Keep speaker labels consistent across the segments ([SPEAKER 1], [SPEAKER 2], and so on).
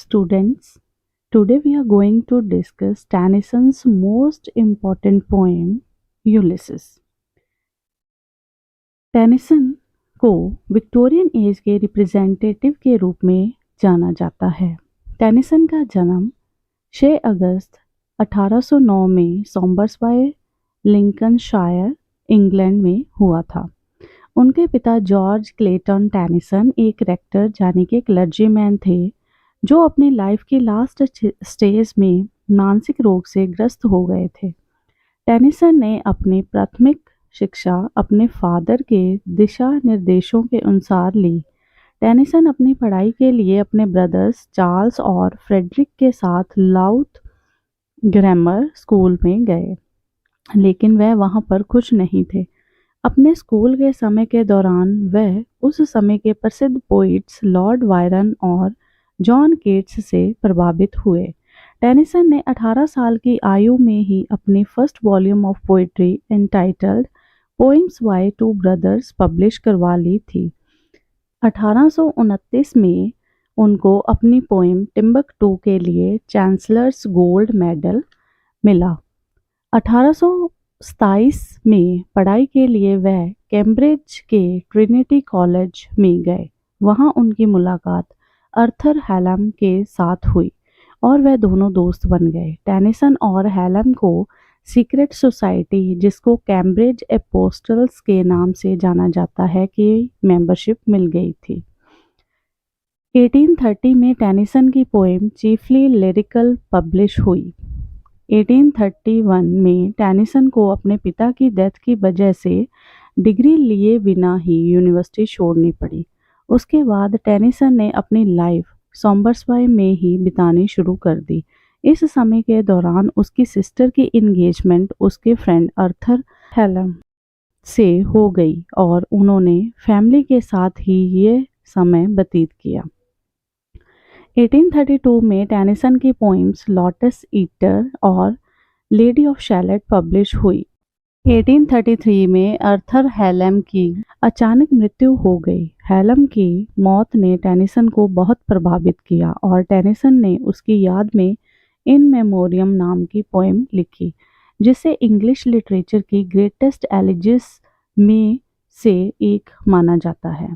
[SPEAKER 1] Students, today we are going to discuss Tennyson's most important poem, Ulysses. Tennyson को Victorian age के representative के रूप में जाना जाता है। टेनिसन का जन्म 6 अगस्त 1809 में सॉम्बर्सबाय, लिंकनशायर, इंग्लैंड में हुआ था। उनके पिता जॉर्ज क्लेटन टेनिसन एक रेक्टर यानी कि क्लर्जीमैन थे जो अपनी लाइफ की लास्ट स्टेज में मानसिक रोग से ग्रस्त हो गए थे। टेनिसन ने अपनी प्राथमिक शिक्षा अपने फादर के दिशा निर्देशों के अनुसार ली। टेनिसन अपनी पढ़ाई के लिए अपने ब्रदर्स चार्ल्स और फ्रेडरिक के साथ लाउथ ग्रामर स्कूल में गए, लेकिन वह वहां पर खुश नहीं थे। अपने स्कूल के समय के दौरान वह उस समय के प्रसिद्ध पोइट्स लॉर्ड बायरन और जॉन केट्स से प्रभावित हुए। टेनिसन ने 18 साल की आयु में ही अपनी first volume of poetry entitled poems by two brothers publish करवा ली थी। 1829 में उनको अपनी पोइम टिम्बकटू के लिए चांसलर्स गोल्ड मेडल मिला। 1827 में पढ़ाई के लिए वह कैम्ब्रिज के ट्रिनिटी कॉलेज में गए। वहां उनकी मुलाकात अर्थर हैलम के साथ हुई और वह दोनों दोस्त बन गए। टेनिसन और हैलम को सीक्रेट सोसाइटी, जिसको कैम्ब्रिज एपोस्टल्स के नाम से जाना जाता है, की मेंबरशिप मिल गई थी। 1830 में टेनिसन की पोएम चीफली लिरिकल पब्लिश हुई। 1831 में टेनिसन को अपने पिता की डेथ की वजह से डिग्री लिए बिना ही यूनिवर्सिटी छोड़नी पड़ी। उसके बाद टेनिसन ने अपनी लाइफ सॉम्बर्सबाय में ही बितानी शुरू कर दी। इस समय के दौरान उसकी सिस्टर की एंगेजमेंट उसके फ्रेंड अर्थर हैलम से हो गई और उन्होंने फैमिली के साथ ही ये समय व्यतीत किया। 1832 में टेनिसन की पोइम्स लोटस ईटर और लेडी ऑफ शैलेट पब्लिश हुई। 1833 में अर्थर हैलम की अचानक मृत्यु हो गई। हैलम की मौत ने टेनिसन को बहुत प्रभावित किया और टेनिसन ने उसकी याद में इन मेमोरियम नाम की पोएम लिखी, जिसे इंग्लिश लिटरेचर की ग्रेटेस्ट एलिजिस में से एक माना जाता है।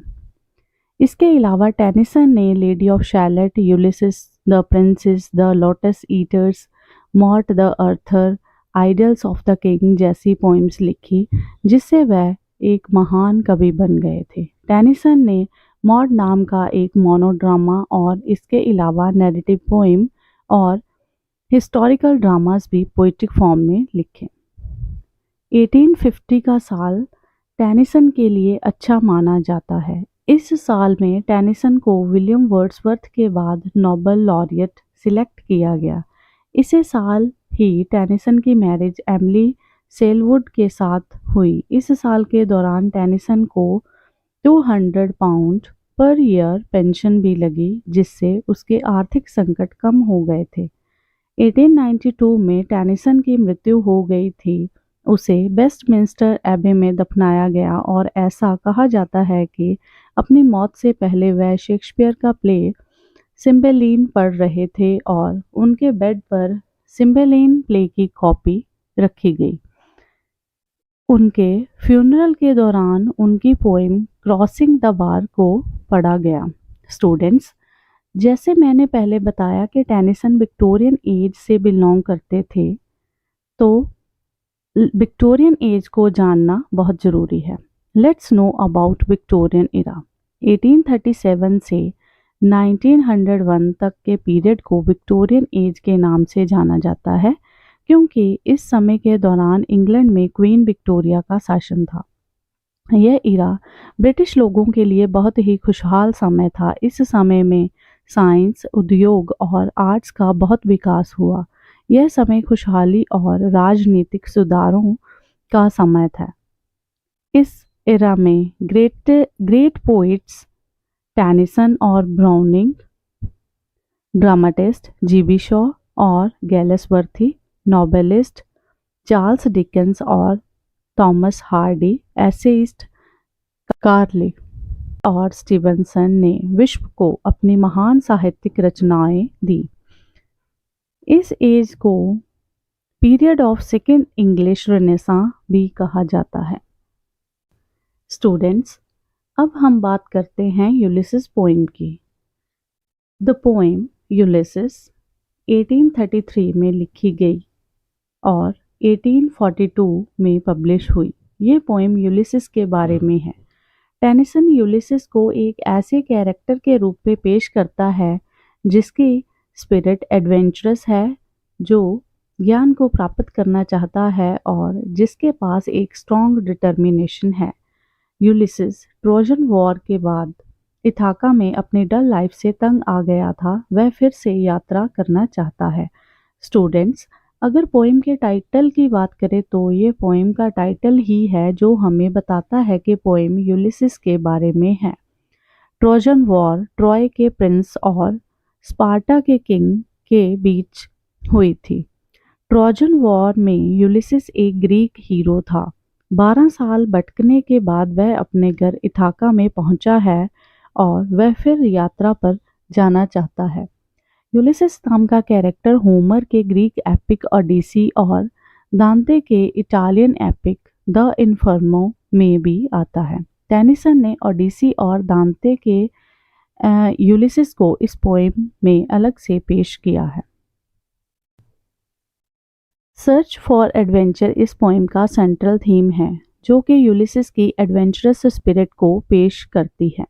[SPEAKER 1] इसके अलावा टेनिसन ने Lady of Shalott, Ulysses, the Princess, the Lotus Eaters, Morte d'Arthur, Idylls of the King जैसी पोइम्स लिखी, जिससे वह एक महान कवि बन गए थे। टेनिसन ने मॉड नाम का एक मोनोड्रामा और इसके अलावा नैरेटिव पोइम और हिस्टोरिकल ड्रामास भी पोइट्रिक फॉर्म में लिखे। 1850 का साल टेनिसन के लिए अच्छा माना जाता है। इस साल में टेनिसन को विलियम वर्ड्सवर्थ के बाद नोबेल लॉरिएट सिलेक्ट किया गया। इसी साल ही टेनिसन की मैरिज एमिली सेलवुड के साथ हुई। इस साल के दौरान टेनिसन को 200 पाउंड पर ईयर पेंशन भी लगी, जिससे उसके आर्थिक संकट कम हो गए थे। 1892 में टेनिसन की मृत्यु हो गई थी। उसे वेस्टमिंस्टर एबे में दफनाया गया और ऐसा कहा जाता है कि अपनी मौत से पहले वह शेक्सपियर का प्ले सिम्बेलीन पढ़ रहे थे और उनके बेड पर सिम्बेलीन प्ले की कॉपी रखी गई। उनके फ्यूनरल के दौरान उनकी पोएम क्रॉसिंग द बार को पढ़ा गया। स्टूडेंट्स, जैसे मैंने पहले बताया कि टेनिसन विक्टोरियन एज से बिलोंग करते थे, तो विक्टोरियन एज को जानना बहुत ज़रूरी है। Let's know about Victorian era. 1837 से 1901 तक के पीरियड को विक्टोरियन एज के नाम से जाना जाता है, क्योंकि इस समय के दौरान इंग्लैंड में क्वीन विक्टोरिया का शासन था। यह इरा ब्रिटिश लोगों के लिए बहुत ही खुशहाल समय था। इस समय में साइंस, उद्योग और आर्ट्स का बहुत विकास हुआ। यह समय खुशहाली और राजनीतिक सुधारों का समय था। इस एरा में ग्रेट पोइट्स टेनिसन और ब्राउनिंग, ड्रामाटिस्ट जीबी शॉ और गैलेसवर्थी, नोवेलिस्ट चार्ल्स डिकेंस और थॉमस हार्डी, एसेइस्ट कार्ली और स्टीवनसन ने विश्व को अपनी महान साहित्यिक रचनाएं दी। इस एज को period of second English renaissance भी कहा जाता है। स्टूडेंट्स, अब हम बात करते हैं यूलिसिस पोएम की। द पोएम यूलिसिस 1833 में लिखी गई और 1842 में पब्लिश हुई। ये पोएम यूलिसिस के बारे में है। टेनिसन यूलिसिस को एक ऐसे कैरेक्टर के रूप में पेश करता है जिसकी स्पिरिट एडवेंचरस है, जो ज्ञान को प्राप्त करना चाहता है और जिसके पास एक स्ट्रॉन्ग डिटर्मिनेशन है। यूलिसिस ट्रोजन वॉर के बाद इथाका में अपनी डल लाइफ से तंग आ गया था। वह फिर से यात्रा करना चाहता है। स्टूडेंट्स, अगर पोएम के टाइटल की बात करें तो ये पोएम का टाइटल ही है जो हमें बताता है कि पोएम यूलिसिस के बारे में है। ट्रोजन वॉर ट्रॉय के प्रिंस और स्पार्टा के किंग के बीच हुई थी। ट्रोजन वॉर में यूलिसिस एक ग्रीक हीरो था। 12 साल भटकने के बाद वह अपने घर इथाका में पहुंचा है और वह फिर यात्रा पर जाना चाहता है। यूलिसिस नाम का कैरेक्टर होमर के ग्रीक एपिक ओडिसी और दांते के इटालियन एपिक द इन्फर्नो में भी आता है। टेनिसन ने ओडिसी और दांते के यूलिसिस को इस पोएम में अलग से पेश किया है। सर्च फॉर एडवेंचर इस पोएम का सेंट्रल थीम है, जो कि यूलिसिस की एडवेंचरस स्पिरिट को पेश करती है।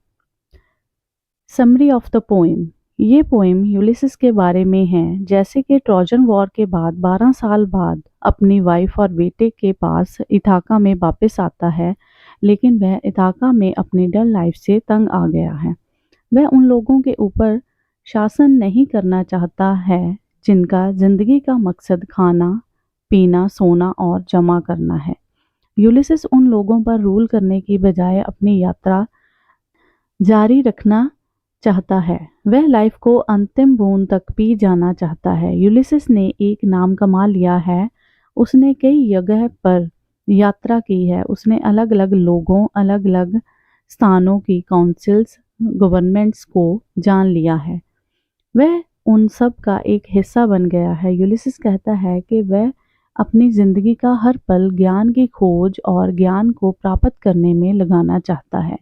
[SPEAKER 1] Summary of the poem. ये पोएम यूलिसिस के बारे में है, जैसे कि ट्रोजन वॉर के बाद 12 साल बाद अपनी वाइफ और बेटे के पास इथाका में वापस आता है, लेकिन वह इथाका में अपनी डल लाइफ से तंग आ गया है। वह उन लोगों के ऊपर शासन नहीं करना चाहता है जिनका जिंदगी का मकसद खाना, पीना, सोना और जमा करना है। यूलिसिस उन लोगों पर रूल करने की बजाय अपनी यात्रा जारी रखना चाहता है। वह लाइफ को अंतिम बूंद तक पी जाना चाहता है। यूलिसिस ने एक नाम कमा लिया है। उसने कई जगह पर यात्रा की है। उसने अलग अलग लोगों, अलग अलग स्थानों की काउंसिल्स, गवर्नमेंट्स को जान लिया है। वह उन सब का एक हिस्सा बन गया है। यूलिसिस कहता है कि वह अपनी ज़िंदगी का हर पल ज्ञान की खोज और ज्ञान को प्राप्त करने में लगाना चाहता है।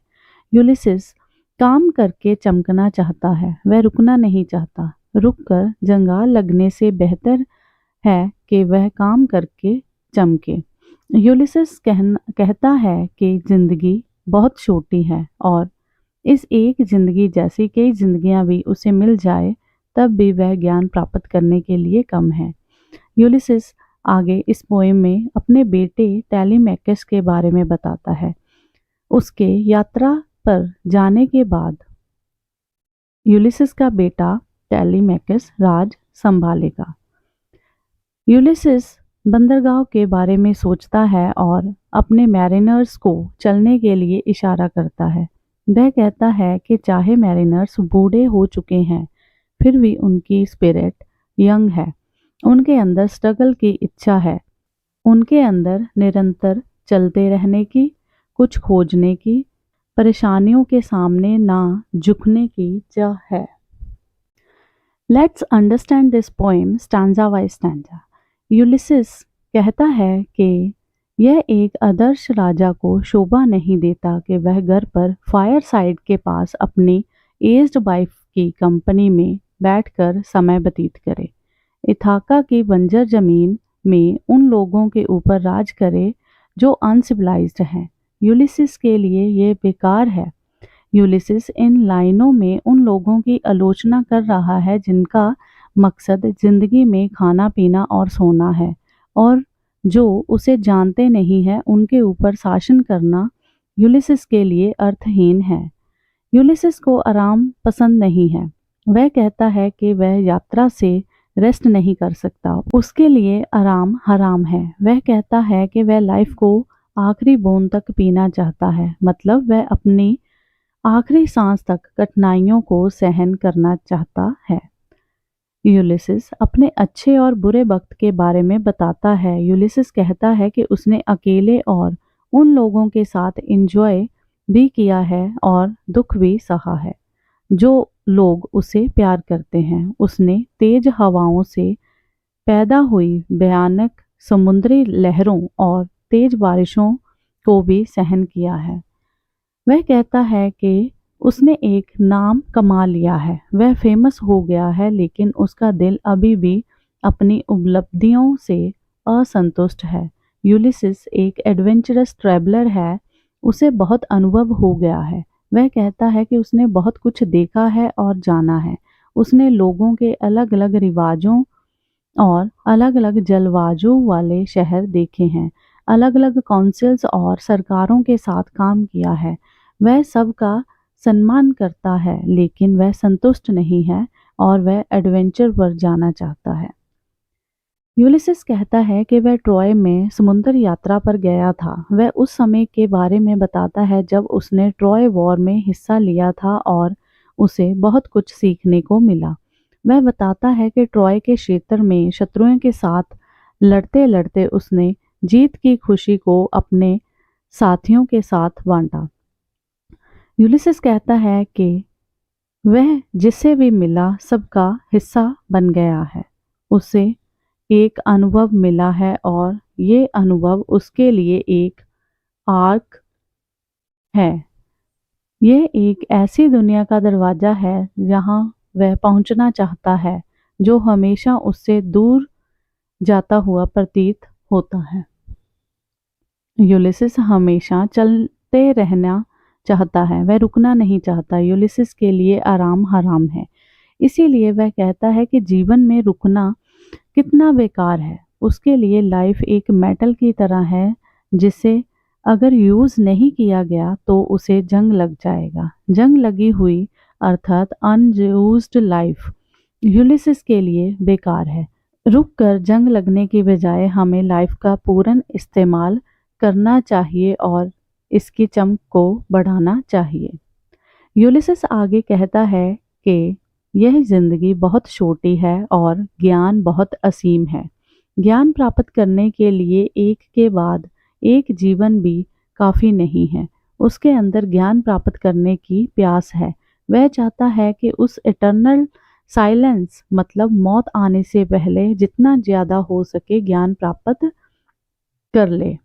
[SPEAKER 1] यूलिसिस काम करके चमकना चाहता है। वह रुकना नहीं चाहता। रुककर जंगाल लगने से बेहतर है कि वह काम करके चमके। यूलिसिस कहता है कि ज़िंदगी बहुत छोटी है और इस एक ज़िंदगी जैसी कई ज़िंदगियां भी उसे मिल जाए तब भी वह ज्ञान प्राप्त करने के लिए कम है। यूलिसिस आगे इस पोएम में अपने बेटे टेलीमैकस के बारे में बताता है। उसके यात्रा पर जाने के बाद यूलिसिस का बेटा टेलीमैकस राज संभालेगा। यूलिसिस बंदरगाह के बारे में सोचता है और अपने मैरिनर्स को चलने के लिए इशारा करता है। वह कहता है कि चाहे मैरिनर्स बूढ़े हो चुके हैं, फिर भी उनकी स्पिरिट यंग है। उनके अंदर स्ट्रगल की इच्छा है। उनके अंदर निरंतर चलते रहने की, कुछ खोजने की, परेशानियों के सामने ना झुकने की चाह है। Let's understand this poem stanza by stanza. Ulysses कहता है कि यह एक आदर्श राजा को शोभा नहीं देता कि वह घर पर फायर साइड के पास अपनी एज्ड वाइफ की कंपनी में बैठकर समय व्यतीत करे। इथाका की बंजर जमीन में उन लोगों के ऊपर राज करे जो अनसिविलाइज्ड हैं। यूलिसिस के लिए ये बेकार है। यूलिसिस इन लाइनों में उन लोगों की आलोचना कर रहा है जिनका मकसद ज़िंदगी में खाना पीना और सोना है और जो उसे जानते नहीं हैं उनके ऊपर शासन करना यूलिसिस के लिए अर्थहीन है। यूलिसिस को आराम पसंद नहीं है। वह कहता है कि वह यात्रा से रेस्ट नहीं कर सकता। उसके लिए आराम हराम है। वह कहता है कि वह लाइफ को आखिरी बूंद तक पीना चाहता है, मतलब वह अपनी आखिरी सांस तक कठिनाइयों को सहन करना चाहता है। यूलिसिस अपने अच्छे और बुरे वक्त के बारे में बताता है। यूलिसिस कहता है कि उसने अकेले और उन लोगों के साथ एंजॉय भी किया है और दुख भी सहा है। जो लोग उसे प्यार करते हैं, उसने तेज हवाओं से पैदा हुई भयानक समुद्री लहरों और तेज बारिशों को भी सहन किया है। वह कहता है कि उसने एक नाम कमा लिया है, वह फेमस हो गया है, लेकिन उसका दिल अभी भी अपनी उपलब्धियों से असंतुष्ट है। यूलिसिस एक एडवेंचरस ट्रैवलर है, उसे बहुत अनुभव हो गया है। वह कहता है कि उसने बहुत कुछ देखा है और जाना है। उसने लोगों के अलग-अलग रिवाजों और अलग-अलग जलवायु वाले शहर देखे हैं, अलग-अलग काउंसिल्स और सरकारों के साथ काम किया है। वह सबका सम्मान करता है, लेकिन वह संतुष्ट नहीं है और वह एडवेंचर पर जाना चाहता है। यूलिसिस कहता है कि वह ट्रॉय में समुद्र यात्रा पर गया था। वह उस समय के बारे में बताता है जब उसने ट्रॉय वॉर में हिस्सा लिया था और उसे बहुत कुछ सीखने को मिला। वह बताता है कि ट्रॉय के क्षेत्र में शत्रुओं के साथ लड़ते-लड़ते उसने जीत की खुशी को अपने साथियों के साथ बांटा। यूलिसिस कहता है कि वह जिसे भी मिला सबका हिस्सा बन गया है। उसे एक अनुभव मिला है और ये अनुभव उसके लिए एक आर्क है। ये एक ऐसी दुनिया का दरवाज़ा है जहाँ वह पहुँचना चाहता है, जो हमेशा उससे दूर जाता हुआ प्रतीत होता है। यूलिसिस हमेशा चलते रहना चाहता है, वह रुकना नहीं चाहता। यूलिसिस के लिए आराम हराम है, इसीलिए वह कहता है कि जीवन में रुकना कितना बेकार है। उसके लिए लाइफ एक मेटल की तरह है, जिसे अगर यूज़ नहीं किया गया तो उसे जंग लग जाएगा। जंग लगी हुई अर्थात अनयूज्ड लाइफ यूलिसिस के लिए बेकार है। रुक कर जंग लगने की बजाय हमें लाइफ का पूर्ण इस्तेमाल करना चाहिए और इसकी चमक को बढ़ाना चाहिए। यूलिसिस आगे कहता है कि यह जिंदगी बहुत छोटी है और ज्ञान बहुत असीम है। ज्ञान प्राप्त करने के लिए एक के बाद एक जीवन भी काफ़ी नहीं है। उसके अंदर ज्ञान प्राप्त करने की प्यास है। वह चाहता है कि उस इटर्नल साइलेंस मतलब मौत आने से पहले जितना ज़्यादा हो सके ज्ञान प्राप्त कर ले।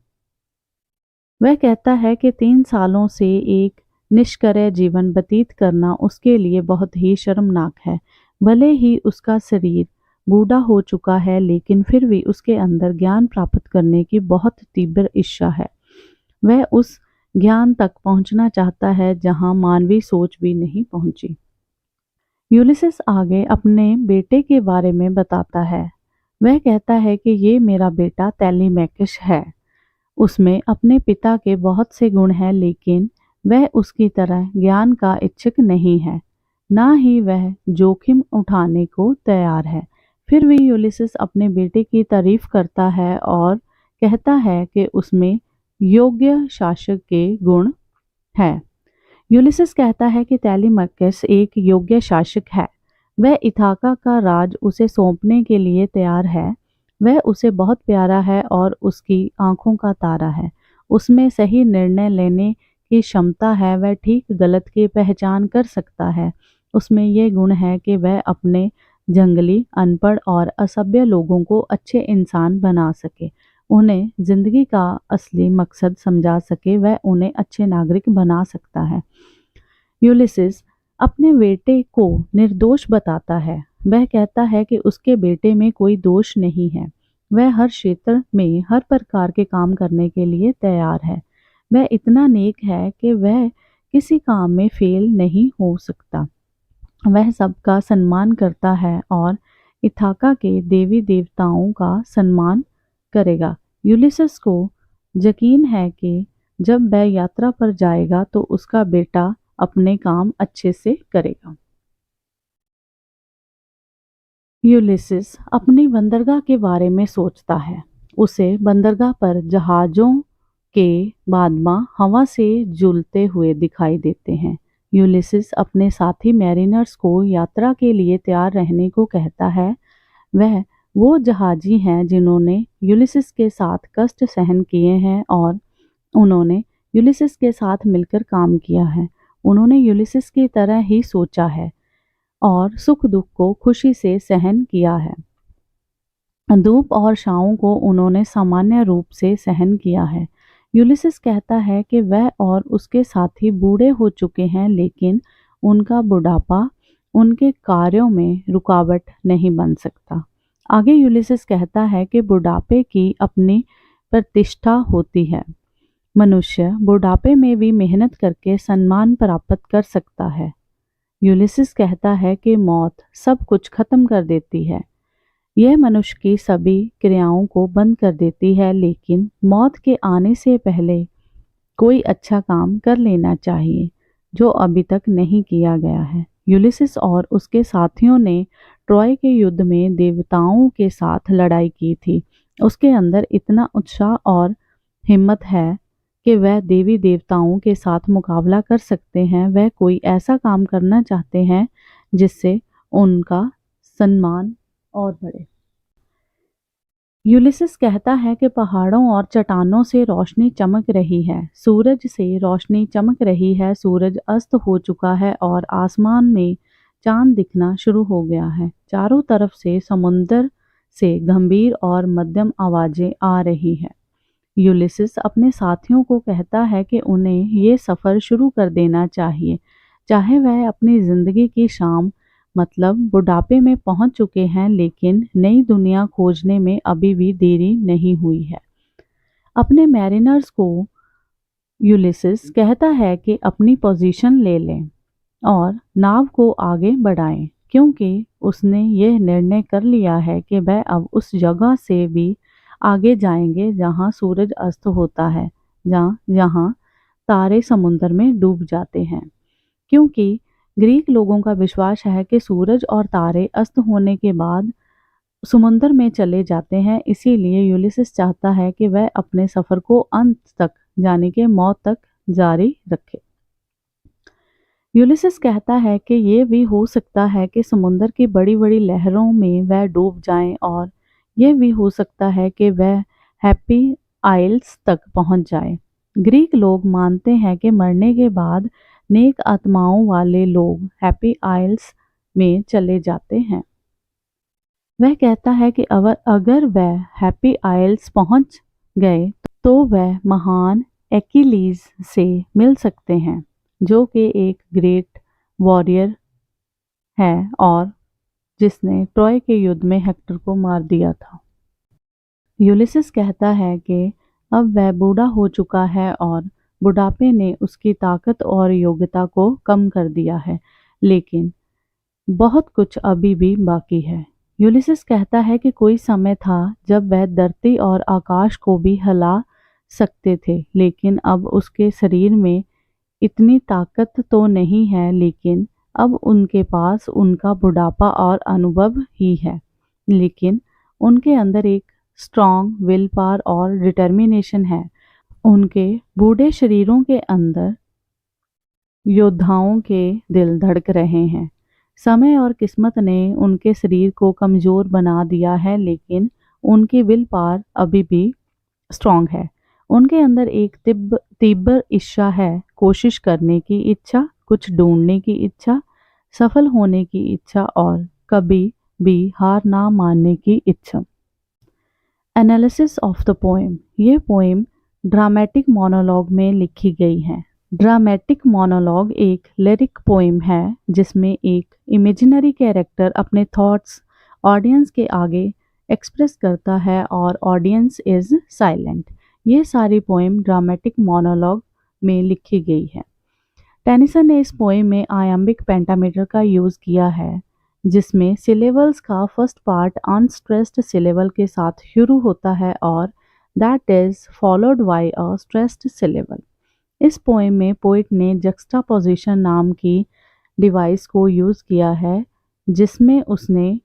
[SPEAKER 1] वह कहता है कि 3 सालों से एक निष्क्रिय जीवन व्यतीत करना उसके लिए बहुत ही शर्मनाक है। भले ही उसका शरीर बूढ़ा हो चुका है, लेकिन फिर भी उसके अंदर ज्ञान प्राप्त करने की बहुत तीव्र इच्छा है। वह उस ज्ञान तक पहुंचना चाहता है जहां मानवीय सोच भी नहीं पहुंची। यूलिसिस आगे अपने बेटे के बारे में बताता है। वह कहता है कि ये मेरा बेटा तेलीमैकस है। उसमें अपने पिता के बहुत से गुण हैं, लेकिन वह उसकी तरह ज्ञान का इच्छुक नहीं है, ना ही वह जोखिम उठाने को तैयार है। फिर भी यूलिसिस अपने बेटे की तारीफ करता है और कहता है कि उसमें योग्य शासक के गुण हैं। यूलिसिस कहता है कि तेलीमैकस एक योग्य शासक है। वह इथाका का राज उसे सौंपने के लिए तैयार है। वह उसे बहुत प्यारा है और उसकी आंखों का तारा है। उसमें सही निर्णय लेने की क्षमता है। वह ठीक गलत की पहचान कर सकता है। उसमें यह गुण है कि वह अपने जंगली, अनपढ़ और असभ्य लोगों को अच्छे इंसान बना सके, उन्हें जिंदगी का असली मकसद समझा सके, वह उन्हें अच्छे नागरिक बना सकता है। यूलिसिस अपने बेटे को निर्दोष बताता है। वह कहता है कि उसके बेटे में कोई दोष नहीं है। वह हर क्षेत्र में हर प्रकार के काम करने के लिए तैयार है। वह इतना नेक है कि वह किसी काम में फेल नहीं हो सकता। वह सबका सम्मान करता है और इथाका के देवी देवताओं का सम्मान करेगा। यूलिसिस को यकीन है कि जब वह यात्रा पर जाएगा तो उसका बेटा अपने काम अच्छे से करेगा। यूलिसिस अपनी बंदरगाह के बारे में सोचता है। उसे बंदरगाह पर जहाज़ों के बादमा हवा से झूलते हुए दिखाई देते हैं। यूलिसिस अपने साथी मैरिनर्स को यात्रा के लिए तैयार रहने को कहता है। वह वो जहाजी हैं जिन्होंने यूलिसिस के साथ कष्ट सहन किए हैं और उन्होंने यूलिसिस के साथ मिलकर काम किया है। उन्होंने यूलिसिस की तरह ही सोचा है और सुख दुख को खुशी से सहन किया है। धूप और छाँव को उन्होंने सामान्य रूप से सहन किया है। यूलिसिस कहता है कि वह और उसके साथी बूढ़े हो चुके हैं, लेकिन उनका बुढ़ापा उनके कार्यों में रुकावट नहीं बन सकता। आगे यूलिसिस कहता है कि बुढ़ापे की अपनी प्रतिष्ठा होती है। मनुष्य बुढ़ापे में भी मेहनत करके सम्मान प्राप्त कर सकता है। यूलिसिस कहता है कि मौत सब कुछ खत्म कर देती है। यह मनुष्य की सभी क्रियाओं को बंद कर देती है, लेकिन मौत के आने से पहले कोई अच्छा काम कर लेना चाहिए जो अभी तक नहीं किया गया है। यूलिसिस और उसके साथियों ने ट्रॉय के युद्ध में देवताओं के साथ लड़ाई की थी। उसके अंदर इतना उत्साह और हिम्मत है कि वह देवी देवताओं के साथ मुकाबला कर सकते हैं। वह कोई ऐसा काम करना चाहते हैं जिससे उनका सम्मान और बढ़े। यूलिसिस कहता है कि पहाड़ों और चट्टानों से रोशनी चमक रही है, सूरज से रोशनी चमक रही है, सूरज अस्त हो चुका है और आसमान में चांद दिखना शुरू हो गया है। चारों तरफ से समुंदर से गंभीर और मध्यम आवाजें आ रही हैं। यूलिसिस अपने साथियों को कहता है कि उन्हें ये सफ़र शुरू कर देना चाहिए, चाहे वह अपनी ज़िंदगी की शाम मतलब बुढ़ापे में पहुंच चुके हैं, लेकिन नई दुनिया खोजने में अभी भी देरी नहीं हुई है। अपने मैरिनर्स को यूलिसिस कहता है कि अपनी पोजीशन ले लें और नाव को आगे बढ़ाएं, क्योंकि उसने यह निर्णय कर लिया है कि वह अब उस जगह से भी आगे जाएंगे जहां सूरज अस्त होता है, जहां तारे समुद्र में डूब जाते हैं। क्योंकि ग्रीक लोगों का विश्वास है कि सूरज और तारे अस्त होने के बाद समुद्र में चले जाते हैं, इसीलिए यूलिसिस चाहता है कि वह अपने सफ़र को अंत तक यानी कि मौत तक जारी रखे। यूलिसिस कहता है कि ये भी हो सकता है कि समुद्र की बड़ी बड़ी लहरों में वह डूब जाएं, और यह भी हो सकता है कि वह हैप्पी आइल्स तक पहुंच जाए। ग्रीक लोग मानते हैं कि मरने के बाद नेक आत्माओं वाले लोग हैप्पी आइल्स में चले जाते हैं। वह कहता है कि अगर वह हैप्पी आइल्स पहुंच गए तो वह महान एक्कीलीज से मिल सकते हैं, जो कि एक ग्रेट वॉरियर है और जिसने ट्रॉय के युद्ध में हेक्टर को मार दिया था। यूलिसिस कहता है कि अब वह बूढ़ा हो चुका है और बुढ़ापे ने उसकी ताकत और योग्यता को कम कर दिया है, लेकिन बहुत कुछ अभी भी बाकी है। यूलिसिस कहता है कि कोई समय था जब वह धरती और आकाश को भी हिला सकते थे, लेकिन अब उसके शरीर में इतनी ताकत तो नहीं है, लेकिन अब उनके पास उनका बुढ़ापा और अनुभव ही है। लेकिन उनके अंदर एक स्ट्रॉन्ग विल पावर और डिटर्मिनेशन है। उनके बूढ़े शरीरों के अंदर योद्धाओं के दिल धड़क रहे हैं। समय और किस्मत ने उनके शरीर को कमज़ोर बना दिया है, लेकिन उनकी विल पावर अभी भी स्ट्रॉन्ग है। उनके अंदर एक तीव्र इच्छा है, कोशिश करने की इच्छा, कुछ ढूंढने की इच्छा, सफल होने की इच्छा और कभी भी हार ना मानने की इच्छा। Analysis of the poem. ये पोएम ड्रामेटिक मोनोलॉग में लिखी गई है। ड्रामेटिक मोनोलॉग एक लिरिक पोएम है जिसमें एक इमेजिनरी कैरेक्टर अपने थॉट्स ऑडियंस के आगे एक्सप्रेस करता है और ऑडियंस इज साइलेंट। ये सारी पोएम ड्रामेटिक मोनोलॉग में लिखी गई है। टेनिसन ने इस पोएम में आयाम्बिक पेंटामीटर का यूज़ किया है, जिसमें सिलेबल्स का फर्स्ट पार्ट अनस्ट्रेस्ड सिलेबल के साथ शुरू होता है और that is followed by a stressed syllable. इस पोएम में पोइट ने जक्स्टापोजिशन नाम की डिवाइस को यूज़ किया है, जिसमें उसने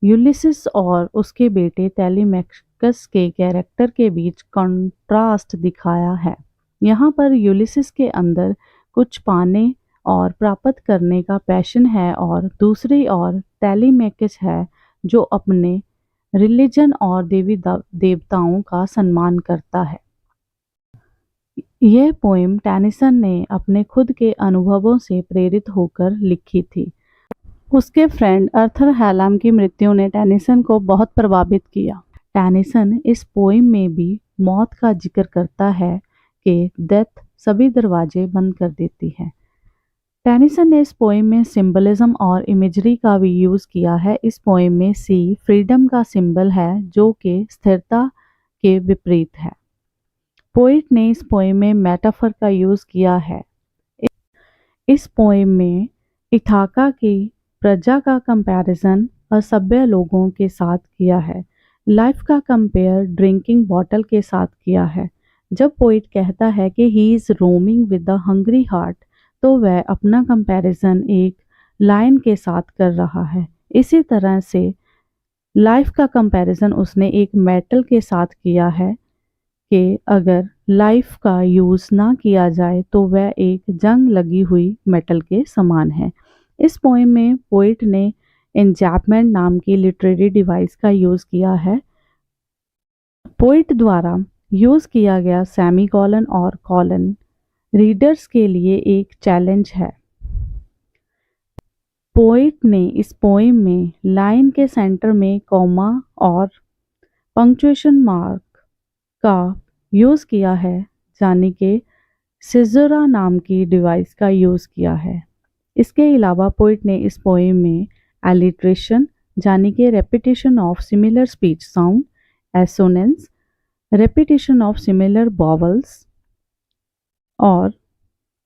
[SPEAKER 1] यूलिसिस और उसके बेटे टेलीमैकस के कैरेक्टर के बीच कंट्रास्ट दिखाया है। यहाँ पर यूलिसिस के अंदर कुछ पाने और प्राप्त करने का पैशन है और दूसरी ओर टेलीमैकस है जो अपने रिलीजन और देवी देवताओं का सम्मान करता है। यह पोएम टेनिसन ने अपने खुद के अनुभवों से प्रेरित होकर लिखी थी। उसके फ्रेंड अर्थर हैलम की मृत्यु ने टेनिसन को बहुत प्रभावित किया। टेनिसन इस पोएम में भी मौत का जिक्र करता है कि डेथ सभी दरवाजे बंद कर देती है। टेनिसन ने इस पोएम में सिंबलिज्म और इमेजरी का भी यूज़ किया है। इस पोएम में सी फ्रीडम का सिंबल है जो कि स्थिरता के विपरीत है। पोइट ने इस पोएम में मेटाफर का यूज़ किया है। इस पोएम में इथाका की प्रजा का कंपैरिजन असभ्य लोगों के साथ किया है। लाइफ का कंपेयर ड्रिंकिंग बॉटल के साथ किया है। जब पोइट कहता है कि he is roaming with the hungry heart, तो वह अपना कंपैरिजन एक लायन के साथ कर रहा है। इसी तरह से लाइफ का कंपैरिजन उसने एक मेटल के साथ किया है कि अगर लाइफ का यूज़ ना किया जाए तो वह एक जंग लगी हुई मेटल के समान है। इस पोएम में पोइट ने एन्जैपमेंट नाम की लिटरेरी डिवाइस का यूज़ किया है। पोइट द्वारा यूज़ किया गया सेमीकोलन और कॉलन रीडर्स के लिए एक चैलेंज है। पोइट ने इस पोएम में लाइन के सेंटर में कॉमा और पंक्चुएशन मार्क का यूज़ किया है, यानी कि सिज़रा नाम की डिवाइस का यूज़ किया है। इसके अलावा पोइट ने इस पोएम में एलिट्रेशन यानी कि repetition of similar speech sound, assonance, repetition of similar vowels और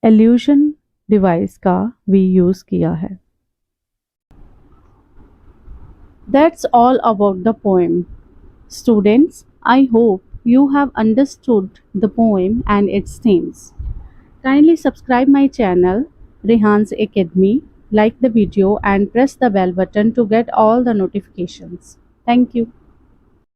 [SPEAKER 1] एल्यूशन डिवाइस का भी यूज़ किया है। That's all about the poem. Students, I hope you have understood the poem and its themes. Kindly subscribe my channel, Rehan's Academy, like the video and press the bell button to get all the notifications. Thank you.